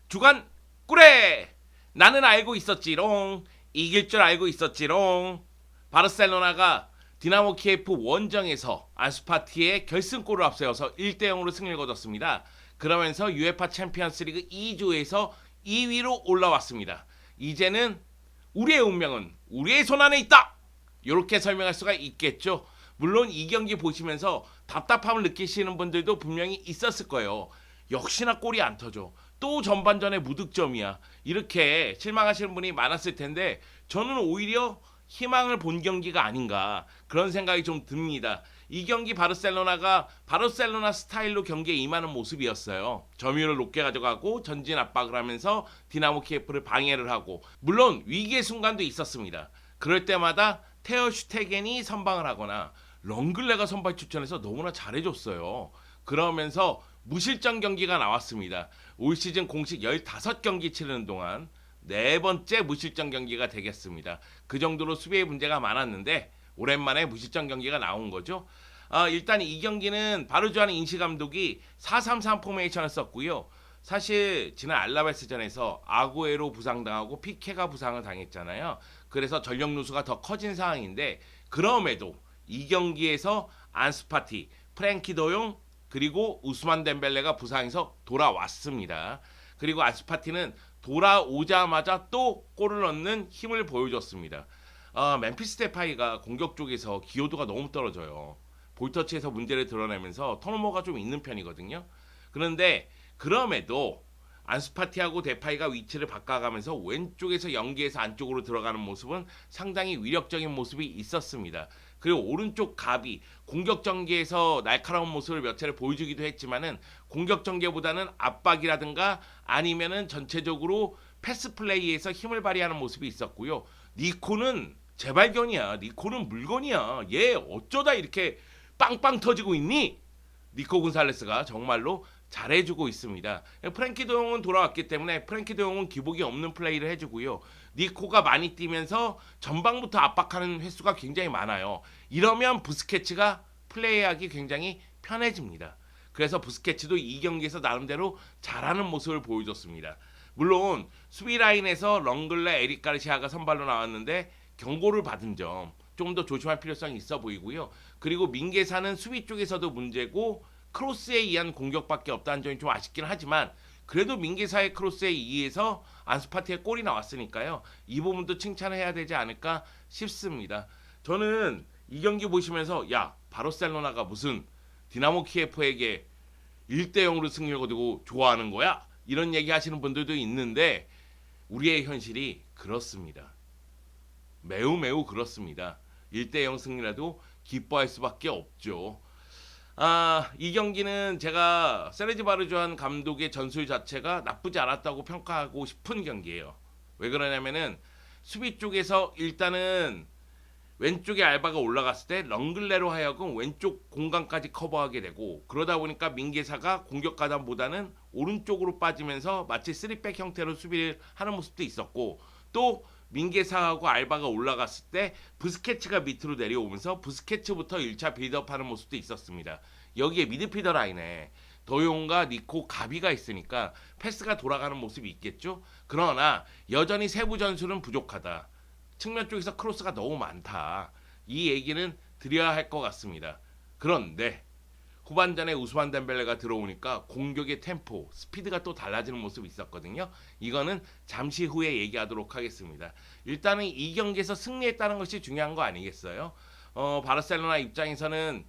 주간 꾸레! 나는 알고 있었지롱. 이길 줄 알고 있었지롱. 바르셀로나가 디나모 키예프 원정에서 안수파티의 결승골을 앞세워서 1대 0으로 승리를 거뒀습니다. 그러면서 UEFA 챔피언스리그 2조에서 2위로 올라왔습니다. 이제는 우리의 운명은 우리의 손안에 있다. 이렇게 설명할 수가 있겠죠. 물론 이 경기 보시면서 답답함을 느끼시는 분들도 분명히 있었을 거예요. 역시나 골이 안 터져. 또 전반전에 무득점이야. 이렇게 실망하시는 분이 많았을 텐데 저는 오히려 희망을 본 경기가 아닌가 그런 생각이 좀 듭니다. 이 경기 바르셀로나가 바르셀로나 스타일로 경기에 임하는 모습이었어요. 점유율을 높게 가져가고 전진 압박을 하면서 디나모 키예프를 방해를 하고 물론 위기의 순간도 있었습니다. 그럴 때마다 테어 슈테겐이 선방을 하거나 렁글레가 선발 추천해서 너무나 잘해줬어요. 그러면서 무실점 경기가 나왔습니다. 올 시즌 공식 15경기 치르는 동안 네 번째 무실점 경기가 되겠습니다. 그 정도로 수비에 문제가 많았는데 오랜만에 무실점 경기가 나온 거죠. 일단 이 경기는 바르주아는 인시 감독이 4-3-3 포메이션을 썼고요. 사실 지난 알라베스전에서 아구에로 부상당하고 피케가 부상을 당했잖아요. 그래서 전력 누수가 더 커진 상황인데 그럼에도 이 경기에서 안스파티, 프랭키 도용 그리고 우스만 덴벨레가 부상해서 돌아왔습니다. 그리고 안스파티는 돌아오자마자 또 골을 넣는 힘을 보여줬습니다. 멤피스 데파이가 공격 쪽에서 기여도가 너무 떨어져요. 볼터치에서 문제를 드러내면서 턴오버가 좀 있는 편이거든요. 그런데 그럼에도 안스파티하고 데파이가 위치를 바꿔가면서 왼쪽에서 연계해서 안쪽으로 들어가는 모습은 상당히 위력적인 모습이 있었습니다. 그리고 오른쪽 갑이 공격 전개에서 날카로운 모습을 몇 차례 보여주기도 했지만은 공격 전개보다는 압박이라든가 아니면은 전체적으로 패스 플레이에서 힘을 발휘하는 모습이 있었고요. 니코는 재발견이야. 니코는 물건이야. 얘 어쩌다 이렇게 빵빵 터지고 있니? 니코 군살레스가 정말로 잘해주고 있습니다. 프랭키 도용은 돌아왔기 때문에 프랭키 도용은 기복이 없는 플레이를 해주고요. 니코가 많이 뛰면서 전방부터 압박하는 횟수가 굉장히 많아요. 이러면 부스케츠가 플레이하기 굉장히 편해집니다. 그래서 부스케츠도 이 경기에서 나름대로 잘하는 모습을 보여줬습니다. 물론 수비 라인에서 렁글레, 에릭 가르시아가 선발로 나왔는데 경고를 받은 점 좀 더 조심할 필요성이 있어 보이고요. 그리고 민계사는 수비 쪽에서도 문제고 크로스에 의한 공격밖에 없다는 점이 좀 아쉽긴 하지만 그래도 민계사의 크로스에 의해서 안스파티의 골이 나왔으니까요. 이 부분도 칭찬해야 되지 않을까 싶습니다. 저는 이 경기 보시면서 야 바르셀로나가 무슨 디나모 키예프에게 1대 0으로 승리를 거두고 좋아하는 거야? 이런 얘기 하시는 분들도 있는데 우리의 현실이 그렇습니다. 매우 매우 그렇습니다. 1대 0 승리라도 기뻐할 수밖에 없죠. 이 경기는 제가 세르지 바르조안 감독의 전술 자체가 나쁘지 않았다고 평가하고 싶은 경기예요. 왜 그러냐면은 수비 쪽에서 일단은 왼쪽에 알바가 올라갔을 때 렁글레로 하여금 왼쪽 공간까지 커버하게 되고 그러다 보니까 민계사가 공격 가담보다는 오른쪽으로 빠지면서 마치 3백 형태로 수비를 하는 모습도 있었고 또 민계사하고 알바가 올라갔을 때 부스케츠가 밑으로 내려오면서 부스케츠부터 1차 빌드업하는 모습도 있었습니다. 여기에 미드필더 라인에 도용과 니코 가비가 있으니까 패스가 돌아가는 모습이 있겠죠. 그러나 여전히 세부 전술은 부족하다. 측면 쪽에서 크로스가 너무 많다. 이 얘기는 드려야 할 것 같습니다. 그런데 후반전에 우스만 덴벨레가 들어오니까 공격의 템포, 스피드가 또 달라지는 모습이 있었거든요. 이거는 잠시 후에 얘기하도록 하겠습니다. 일단은 이 경기에서 승리했다는 것이 중요한 거 아니겠어요? 바르셀로나 입장에서는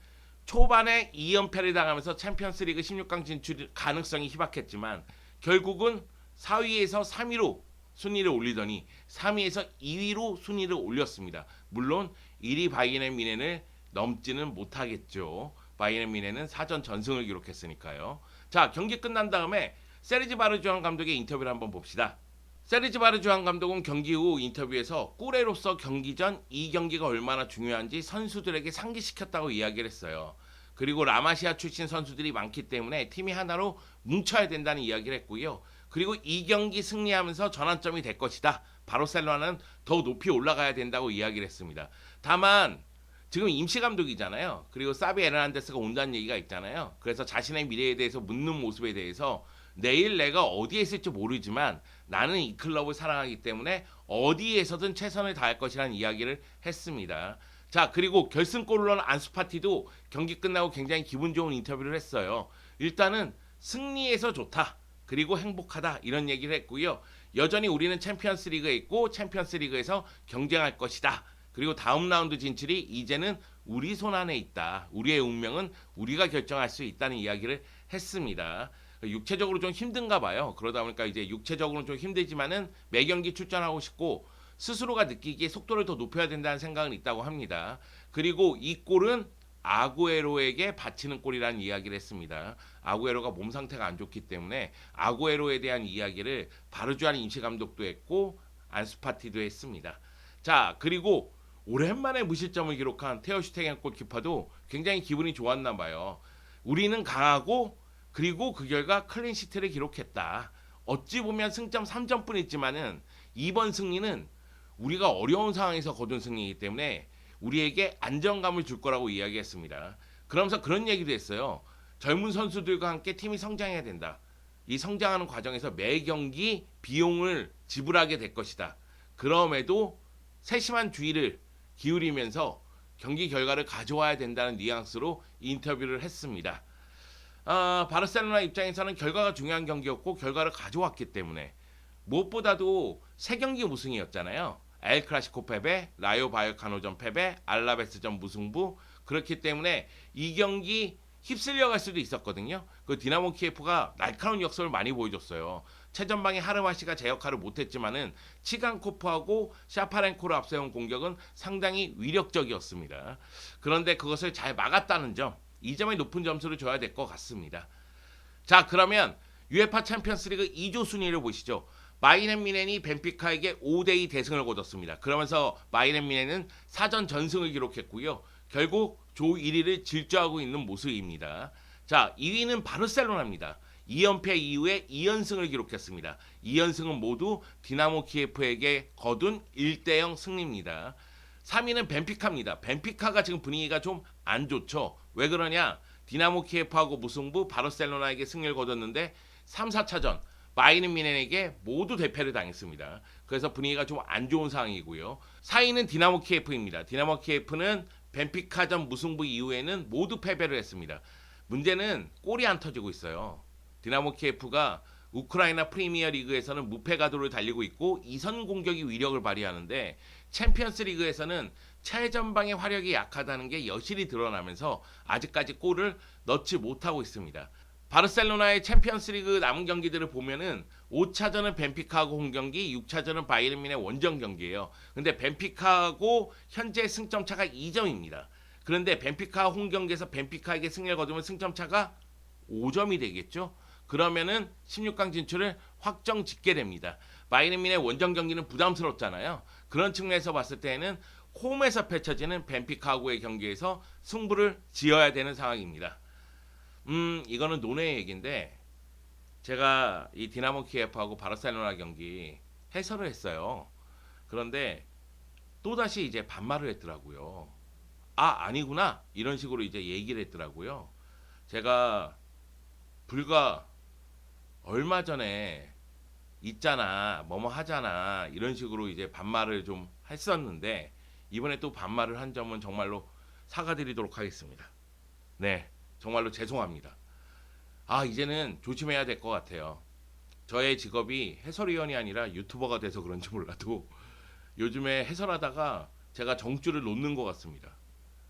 초반에 2연패를 당하면서 챔피언스리그 16강 진출 가능성이 희박했지만 결국은 4위에서 3위로 순위를 올리더니 3위에서 2위로 순위를 올렸습니다. 물론 1위 바이에른 뮌헨을 넘지는 못하겠죠. 바이에른 뮌헨은 사전 전승을 기록했으니까요. 자, 경기 끝난 다음에 세르지 바르주안 감독의 인터뷰를 한번 봅시다. 세르지 바르주안 감독은 경기 후 인터뷰에서 꾸레로서 경기 전 이 경기가 얼마나 중요한지 선수들에게 상기시켰다고 이야기를 했어요. 그리고 라마시아 출신 선수들이 많기 때문에 팀이 하나로 뭉쳐야 된다는 이야기를 했고요. 그리고 이 경기 승리하면서 전환점이 될 것이다. 바르셀로나는 더 높이 올라가야 된다고 이야기를 했습니다. 다만 지금 임시 감독이잖아요. 그리고 사비 에르난데스가 온다는 얘기가 있잖아요. 그래서 자신의 미래에 대해서 묻는 모습에 대해서 내일 내가 어디에 있을지 모르지만 나는 이 클럽을 사랑하기 때문에 어디에서든 최선을 다할 것이라는 이야기를 했습니다. 자, 그리고 결승골을 넣은 안수파티도 경기 끝나고 굉장히 기분 좋은 인터뷰를 했어요. 일단은 승리해서 좋다. 그리고 행복하다. 이런 얘기를 했고요. 여전히 우리는 챔피언스 리그에 있고 챔피언스 리그에서 경쟁할 것이다. 그리고 다음 라운드 진출이 이제는 우리 손 안에 있다. 우리의 운명은 우리가 결정할 수 있다는 이야기를 했습니다. 육체적으로 좀 힘든가 봐요. 그러다 보니까 이제 육체적으로는 좀 힘들지만은 매 경기 출전하고 싶고 스스로가 느끼기에 속도를 더 높여야 된다는 생각은 있다고 합니다. 그리고 이 골은 아구에로에게 바치는 골이라는 이야기를 했습니다. 아구에로가 몸 상태가 안 좋기 때문에 아구에로에 대한 이야기를 바르주안 임시 감독도 했고 안수파티도 했습니다. 자, 그리고 오랜만에 무실점을 기록한 테어 슈테겐 골키퍼도 굉장히 기분이 좋았나 봐요. 우리는 강하고 그리고 그 결과 클린시트를 기록했다. 어찌 보면 승점 3점뿐 있지만은 이번 승리는 우리가 어려운 상황에서 거둔 승리이기 때문에 우리에게 안정감을 줄 거라고 이야기했습니다. 그러면서 그런 얘기도 했어요. 젊은 선수들과 함께 팀이 성장해야 된다. 이 성장하는 과정에서 매 경기 비용을 지불하게 될 것이다. 그럼에도 세심한 주의를 기울이면서 경기 결과를 가져와야 된다는 뉘앙스로 인터뷰를 했습니다. 바르셀로나 입장에서는 결과가 중요한 경기였고 결과를 가져왔기 때문에 무엇보다도 세 경기 무승이었잖아요. 엘 클라시코 패배, 라요 바이오카노전 패배, 알라베스전 무승부. 그렇기 때문에 이 경기 휩쓸려 갈 수도 있었거든요. 그 디나모 키예프가 날카로운 역습을 많이 보여줬어요. 최전방의 하르마시가 제 역할을 못했지만은 치간코프하고 샤파렌코를 앞세운 공격은 상당히 위력적이었습니다. 그런데 그것을 잘 막았다는 점, 이 점에 높은 점수를 줘야 될 것 같습니다. 자, 그러면 UEFA 챔피언스리그 2조 순위를 보시죠. 바이에른 뮌헨이 벤피카에게 5대2 대승을 거뒀습니다. 그러면서 바이에른 뮌헨은 사전 전승을 기록했고요. 결국 조 1위를 질주하고 있는 모습입니다. 자, 2위는 바르셀로나입니다. 2연패 이후에 2연승을 기록했습니다. 2연승은 모두 디나모 키예프에게 거둔 1대0 승리입니다. 3위는 벤피카입니다. 벤피카가 지금 분위기가 좀 안 좋죠. 왜 그러냐? 디나모 키예프하고 무승부, 바르셀로나에게 승리를 거뒀는데 3, 4차전 바이에른 뮌헨에게 모두 대패를 당했습니다. 그래서 분위기가 좀 안 좋은 상황이고요. 4위는 디나모 키예프입니다. 디나모 키예프는 벤피카전 무승부 이후에는 모두 패배를 했습니다. 문제는 골이 안 터지고 있어요. 디나모 키예프가 우크라이나 프리미어 리그에서는 무패 가도를 달리고 있고 이선 공격이 위력을 발휘하는데 챔피언스 리그에서는 최전방의 화력이 약하다는 게 여실히 드러나면서 아직까지 골을 넣지 못하고 있습니다. 바르셀로나의 챔피언스리그 남은 경기들을 보면은 5차전은 벤피카하고 홈경기, 6차전은 바이에른 뮌헨 원정 경기예요. 근데 벤피카하고 현재 승점 차가 2점입니다. 그런데 벤피카 홈경기에서 벤피카에게 승리를 거두면 승점 차가 5점이 되겠죠. 그러면은 16강 진출을 확정 짓게 됩니다. 바이에른 뮌헨 원정 경기는 부담스럽잖아요. 그런 측면에서 봤을 때는 홈에서 펼쳐지는 벤피카하고의 경기에서 승부를 지어야 되는 상황입니다. 이거는 논외의 얘기인데 제가 이 디나모 키예프하고 바르셀로나 경기 해설을 했어요. 그런데 또다시 이제 반말을 했더라고요. 아니구나. 이런 식으로 이제 얘기를 했더라고요. 제가 불과 얼마 전에 있잖아, 뭐뭐 하잖아, 이런 식으로 이제 반말을 좀 했었는데 이번에 또 반말을 한 점은 정말로 사과드리도록 하겠습니다. 네, 정말로 죄송합니다. 이제는 조심해야 될 것 같아요. 저의 직업이 해설위원이 아니라 유튜버가 돼서 그런지 몰라도 요즘에 해설하다가 제가 정줄을 놓는 것 같습니다.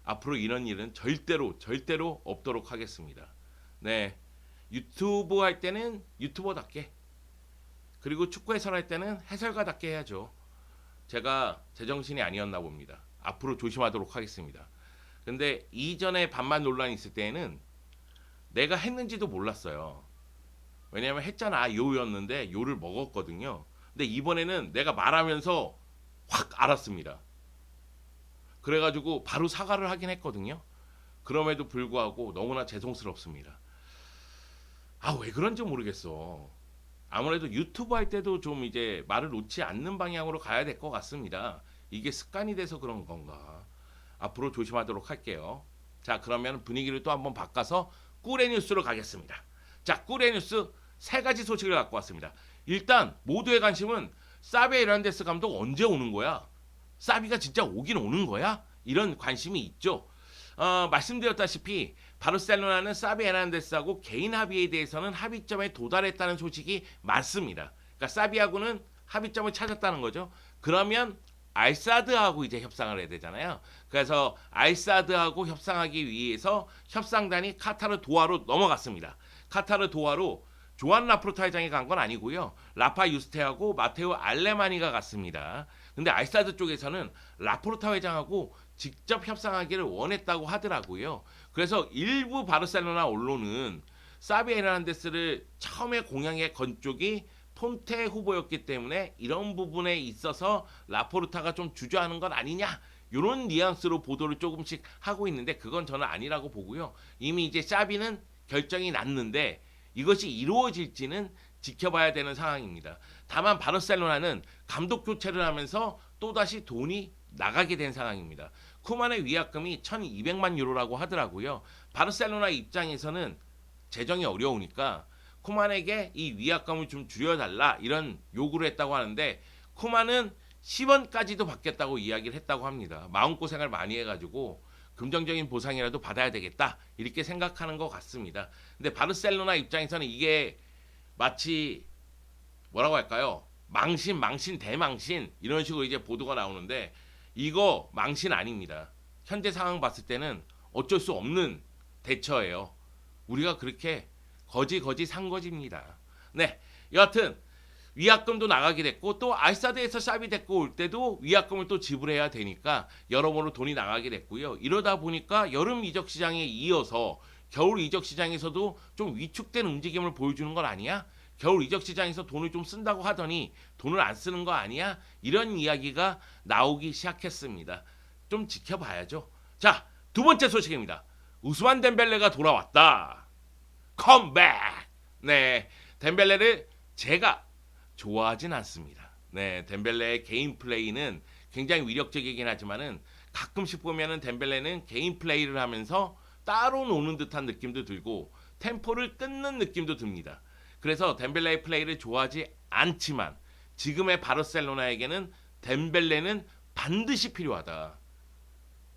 앞으로 이런 일은 절대로 없도록 하겠습니다. 네, 유튜브 할 때는 유튜버답게, 그리고 축구 해설할 때는 해설가답게 해야죠. 제가 제정신이 아니었나 봅니다. 앞으로 조심하도록 하겠습니다. 근데 이전에 반말 논란이 있을 때에는 내가 했는지도 몰랐어요. 왜냐면 했잖아, 요였는데 요를 먹었거든요. 근데 이번에는 내가 말하면서 확 알았습니다. 그래가지고 바로 사과를 하긴 했거든요. 그럼에도 불구하고 너무나 죄송스럽습니다. 왜 그런지 모르겠어. 아무래도 유튜브 할 때도 좀 이제 말을 놓지 않는 방향으로 가야 될 것 같습니다. 이게 습관이 돼서 그런 건가. 앞으로 조심하도록 할게요. 자, 그러면 분위기를 또 한번 바꿔서 꿀의 뉴스로 가겠습니다. 자, 꿀의 뉴스 세 가지 소식을 갖고 왔습니다. 일단 모두의 관심은 사비 에르난데스 감독 언제 오는 거야? 사비가 진짜 오긴 오는 거야? 이런 관심이 있죠. 말씀드렸다시피 바르셀로나는 사비 에르난데스하고 개인 합의에 대해서는 합의점에 도달했다는 소식이 많습니다. 그러니까 사비하고는 합의점을 찾았다는 거죠. 그러면 알사드하고 이제 협상을 해야 되잖아요. 그래서 알사드하고 협상하기 위해서 협상단이 카타르 도하로 넘어갔습니다. 카타르 도하로 조안 라포르타 회장이 간 건 아니고요. 라파 유스테하고 마테오 알레마니가 갔습니다. 근데 알사드 쪽에서는 라포르타 회장하고 직접 협상하기를 원했다고 하더라고요. 그래서 일부 바르셀로나 언론은 사비 에르난데스를 처음에 공양에 건 쪽이 폰테 후보였기 때문에 이런 부분에 있어서 라포르타가 좀 주저하는 건 아니냐, 이런 뉘앙스로 보도를 조금씩 하고 있는데 그건 저는 아니라고 보고요. 이미 이제 사비는 결정이 났는데 이것이 이루어질지는 지켜봐야 되는 상황입니다. 다만 바르셀로나는 감독 교체를 하면서 또다시 돈이 나가게 된 상황입니다. 쿠만의 위약금이 1200만 유로라고 하더라고요. 바르셀로나 입장에서는 재정이 어려우니까 쿠만에게 이 위약금을 좀 줄여달라 이런 요구를 했다고 하는데 쿠만은 10원까지도 받겠다고 이야기를 했다고 합니다. 마음고생을 많이 해가지고 금전적인 보상이라도 받아야 되겠다 이렇게 생각하는 것 같습니다. 근데 바르셀로나 입장에서는 이게 마치 뭐라고 할까요? 망신 대망신 이런 식으로 이제 보도가 나오는데 이거 망신 아닙니다. 현재 상황 봤을 때는 어쩔 수 없는 대처예요. 우리가 그렇게 거지 산 것입니다. 네, 여하튼 위약금도 나가게 됐고 또 알사드에서 샵이 데리고 올 때도 위약금을 또 지불해야 되니까 여러모로 돈이 나가게 됐고요. 이러다 보니까 여름 이적 시장에 이어서 겨울 이적 시장에서도 좀 위축된 움직임을 보여주는 건 아니야? 겨울 이적 시장에서 돈을 좀 쓴다고 하더니 돈을 안 쓰는 거 아니야? 이런 이야기가 나오기 시작했습니다. 좀 지켜봐야죠. 자, 두 번째 소식입니다. 우스만 덴벨레가 돌아왔다. 컴백! 네, 덴벨레를 제가 좋아하진 않습니다. 네, 덴벨레의 개인 플레이는 굉장히 위력적이긴 하지만은 가끔씩 보면은 덴벨레는 개인 플레이를 하면서 따로 노는 듯한 느낌도 들고 템포를 끊는 느낌도 듭니다. 그래서 덴벨레의 플레이를 좋아하지 않지만 지금의 바르셀로나에게는 덴벨레는 반드시 필요하다.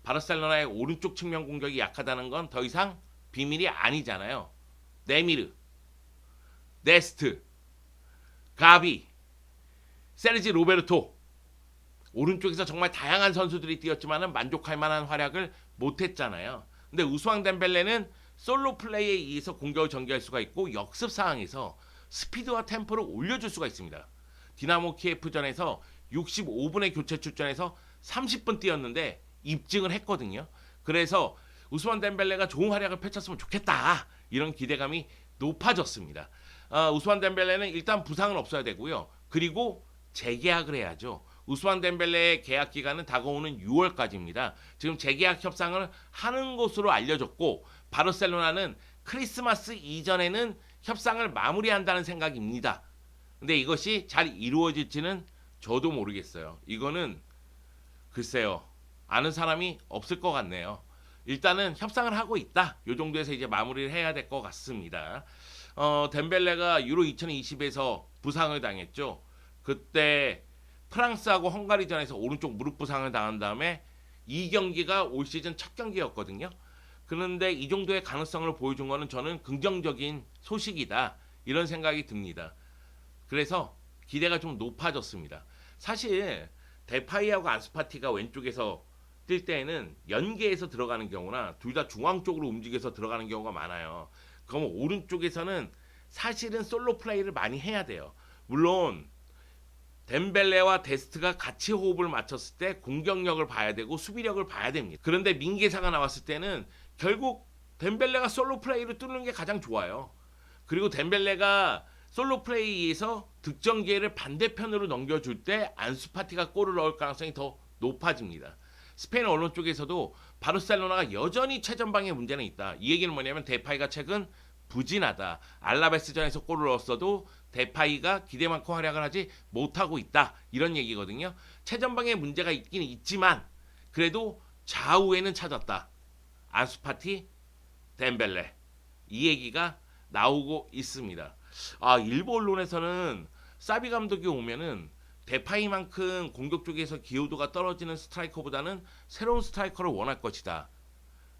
바르셀로나의 오른쪽 측면 공격이 약하다는 건 더 이상 비밀이 아니잖아요. 네미르, 네스트, 가비, 세르지 로베르토, 오른쪽에서 정말 다양한 선수들이 뛰었지만 만족할 만한 활약을 못했잖아요. 근데 우스만 덴벨레는 솔로 플레이에 의해서 공격을 전개할 수가 있고 역습 상황에서 스피드와 템포를 올려줄 수가 있습니다. 디나모 키예프전에서 65분의 교체 출전해서 30분 뛰었는데 입증을 했거든요. 그래서 우스만 덴벨레가 좋은 활약을 펼쳤으면 좋겠다, 이런 기대감이 높아졌습니다. 우스만 덴벨레는 일단 부상은 없어야 되고요. 그리고 재계약을 해야죠. 우스만 덴벨레의 계약 기간은 다가오는 6월까지입니다. 지금 재계약 협상을 하는 것으로 알려졌고 바르셀로나는 크리스마스 이전에는 협상을 마무리한다는 생각입니다. 근데 이것이 잘 이루어질지는 저도 모르겠어요. 이거는 글쎄요, 아는 사람이 없을 것 같네요. 일단은 협상을 하고 있다, 이 정도에서 이제 마무리를 해야 될 것 같습니다. 덴벨레가 유로 2020에서 부상을 당했죠. 그때 프랑스하고 헝가리전에서 오른쪽 무릎 부상을 당한 다음에 이 경기가 올 시즌 첫 경기였거든요. 그런데 이 정도의 가능성을 보여준 거는 저는 긍정적인 소식이다, 이런 생각이 듭니다. 그래서 기대가 좀 높아졌습니다. 사실 데파이하고 안수파티가 왼쪽에서 뛸 때에는 연계해서 들어가는 경우나 둘 다 중앙 쪽으로 움직여서 들어가는 경우가 많아요. 그러면 오른쪽에서는 사실은 솔로 플레이를 많이 해야 돼요. 물론 덴벨레와 데스트가 같이 호흡을 맞췄을 때 공격력을 봐야 되고 수비력을 봐야 됩니다. 그런데 민계사가 나왔을 때는 결국 덴벨레가 솔로 플레이를 뚫는 게 가장 좋아요. 그리고 덴벨레가 솔로 플레이에서 득점 기회를 반대편으로 넘겨줄 때 안수파티가 골을 넣을 가능성이 더 높아집니다. 스페인 언론 쪽에서도 바르셀로나가 여전히 최전방에 문제는 있다. 이 얘기는 뭐냐면 데파이가 최근 부진하다. 알라베스전에서 골을 넣었어도 데파이가 기대만큼 활약을 하지 못하고 있다, 이런 얘기거든요. 최전방에 문제가 있긴 있지만 그래도 좌우에는 찾았다. 안수파티, 덴벨레, 이 얘기가 나오고 있습니다. 일부 언론에서는 사비 감독이 오면은 데파이만큼 공격 쪽에서 기여도가 떨어지는 스트라이커보다는 새로운 스트라이커를 원할 것이다.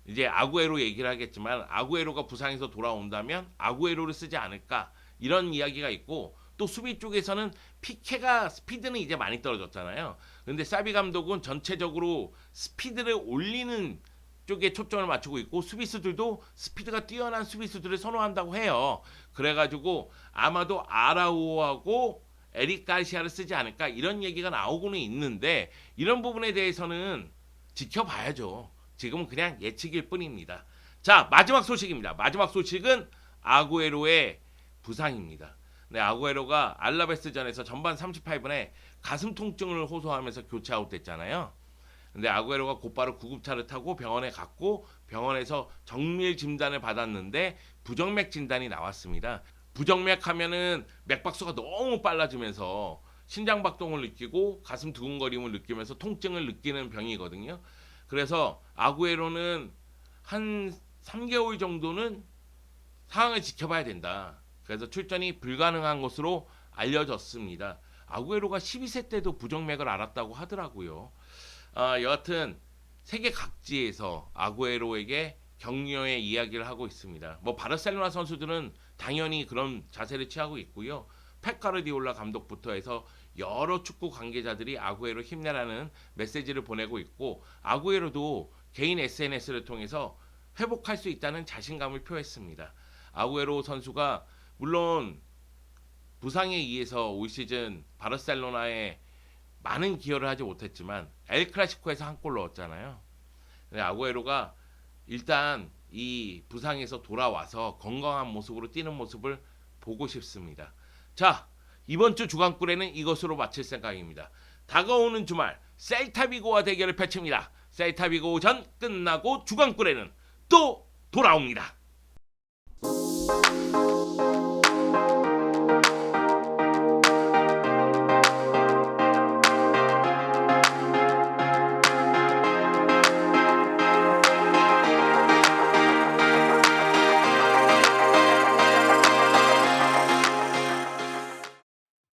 이제 아구에로 얘기를 하겠지만 아구에로가 부상에서 돌아온다면 아구에로를 쓰지 않을까 이런 이야기가 있고, 또 수비 쪽에서는 피케가 스피드는 이제 많이 떨어졌잖아요. 근데 사비 감독은 전체적으로 스피드를 올리는 쪽에 초점을 맞추고 있고, 수비수들도 스피드가 뛰어난 수비수들을 선호한다고 해요. 그래가지고 아마도 아라우오하고 에릭 가시아를 쓰지 않을까 이런 얘기가 나오고는 있는데, 이런 부분에 대해서는 지켜봐야죠. 지금은 그냥 예측일 뿐입니다. 자, 마지막 소식입니다. 마지막 소식은 아구에로의 부상입니다. 네, 아구에로가 알라베스전에서 전반 38분에 가슴 통증을 호소하면서 교체 아웃됐잖아요. 근데 아구에로가 곧바로 구급차를 타고 병원에 갔고, 병원에서 정밀 진단을 받았는데 부정맥 진단이 나왔습니다. 부정맥 하면은 맥박수가 너무 빨라지면서 심장 박동을 느끼고 가슴 두근거림을 느끼면서 통증을 느끼는 병이거든요. 그래서 아구에로는 한 3개월 정도는 상황을 지켜봐야 된다. 그래서 출전이 불가능한 것으로 알려졌습니다. 아구에로가 12세 때도 부정맥을 앓았다고 하더라고요. 여하튼 세계 각지에서 아구에로에게 격려의 이야기를 하고 있습니다. 뭐 바르셀로나 선수들은 당연히 그런 자세를 취하고 있고요. 펩 가르디올라 감독부터 해서 여러 축구 관계자들이 아구에로 힘내라는 메시지를 보내고 있고, 아구에로도 개인 SNS를 통해서 회복할 수 있다는 자신감을 표했습니다. 아구에로 선수가 물론 부상에 의해서 올 시즌 바르셀로나에 많은 기여를 하지 못했지만 엘 클라시코에서 한 골 넣었잖아요. 아구에로가 일단 이 부상에서 돌아와서 건강한 모습으로 뛰는 모습을 보고 싶습니다. 자, 이번 주 주간꿀에는 이것으로 마칠 생각입니다. 다가오는 주말 셀타비고와 대결을 펼칩니다. 셀타비고 전 끝나고 주간꿀에는 또 돌아옵니다.